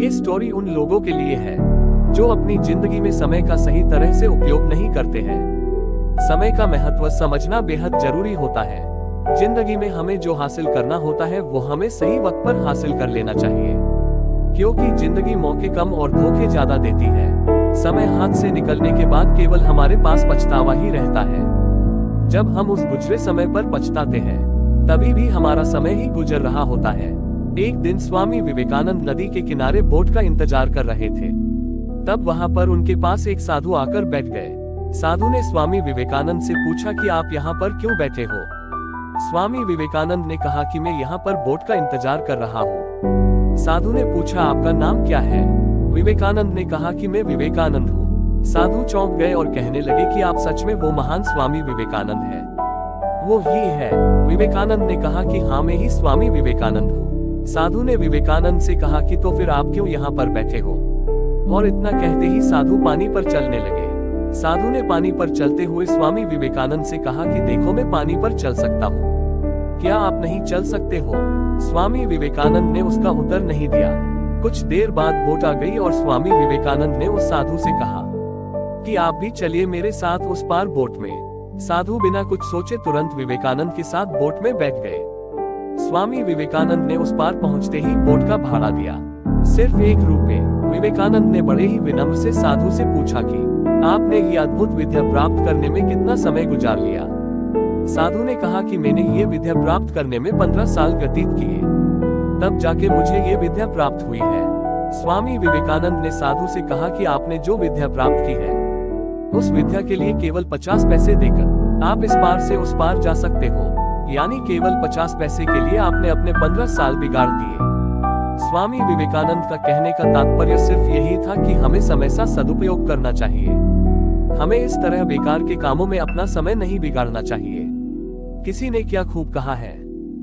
ये स्टोरी उन लोगों के लिए है जो अपनी जिंदगी में समय का सही तरह से उपयोग नहीं करते हैं। समय का महत्व समझना बेहद जरूरी होता है। जिंदगी में हमें जो हासिल करना होता है वो हमें सही वक्त पर हासिल कर लेना चाहिए, क्योंकि जिंदगी मौके कम और धोखे ज्यादा देती है। समय हाथ से निकलने के बाद केवल हमारे पास पछतावा ही रहता है। जब हम उस गुजरे समय पर पछताते हैं तभी भी हमारा समय ही गुजर रहा होता है। एक दिन स्वामी विवेकानंद नदी के किनारे बोट का इंतजार कर रहे थे। तब वहां पर उनके पास एक साधु आकर बैठ गए। साधु ने स्वामी विवेकानंद से पूछा कि आप यहाँ पर क्यों बैठे हो। स्वामी विवेकानंद ने कहा कि मैं यहाँ पर बोट का इंतजार कर रहा हूँ। साधु ने पूछा आपका नाम क्या है। विवेकानंद ने कहा कि मैं विवेकानंद हूँ। साधु चौंक गए और कहने लगे कि आप सच में वो महान स्वामी विवेकानंद हैं। वो ही है। विवेकानंद ने कहा कि हाँ, मैं ही स्वामी विवेकानंद हूँ। साधु ने विवेकानंद से कहा कि तो फिर आप क्यों यहाँ पर बैठे हो। और इतना कहते ही साधु पानी पर चलने लगे। साधु ने पानी पर चलते हुए स्वामी विवेकानंद से कहा कि देखो, मैं पानी पर चल सकता हूँ, क्या आप नहीं चल सकते हो। स्वामी विवेकानंद ने उसका उत्तर नहीं दिया। कुछ देर बाद बोट आ गई और स्वामी विवेकानंद ने उस साधु से कहा कि आप भी चलिए मेरे साथ उस पार बोट में। साधु बिना कुछ सोचे तुरंत विवेकानंद के साथ बोट में बैठ गए। स्वामी विवेकानंद ने उस पार पहुंचते ही बोट का भाड़ा दिया, सिर्फ 1 रुपए। विवेकानंद ने बड़े ही विनम्र से साधु से पूछा कि आपने ये अद्भुत विद्या प्राप्त करने में कितना समय गुजार लिया। साधु ने कहा कि मैंने ये विद्या प्राप्त करने में 15 साल व्यतीत किए, तब जाके मुझे ये विद्या प्राप्त हुई है। स्वामी विवेकानंद ने साधु से कहा कि आपने जो विद्या प्राप्त की है उस विद्या के लिए केवल 50 पैसे देकर आप इस पार से उस पार जा सकते हो। यानी केवल 50 पैसे के लिए आपने अपने 15 साल बिगाड़ दिए। स्वामी विवेकानंद का कहने का तात्पर्य सिर्फ यही था कि हमें समय का सदुपयोग करना चाहिए। हमें इस तरह बेकार के कामों में अपना समय नहीं बिगाड़ना चाहिए। किसी ने क्या खूब कहा है,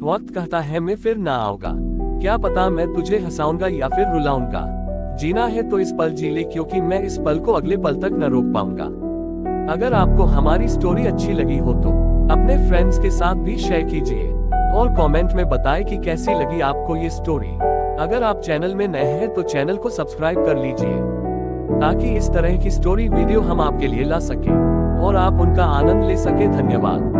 वक्त कहता है मैं फिर ना आऊंगा, क्या पता मैं तुझे हंसाऊंगा या फिर रुलाऊंगा। जीना है तो इस पल जी ले, क्योंकि मैं इस पल को अगले पल तक न रोक पाऊंगा। अगर आपको हमारी स्टोरी अच्छी लगी हो तो अपने फ्रेंड्स के साथ भी शेयर कीजिए और कमेंट में बताएं कि कैसी लगी आपको ये स्टोरी। अगर आप चैनल में नए हैं तो चैनल को सब्सक्राइब कर लीजिए ताकि इस तरह की स्टोरी वीडियो हम आपके लिए ला सके और आप उनका आनंद ले सके। धन्यवाद।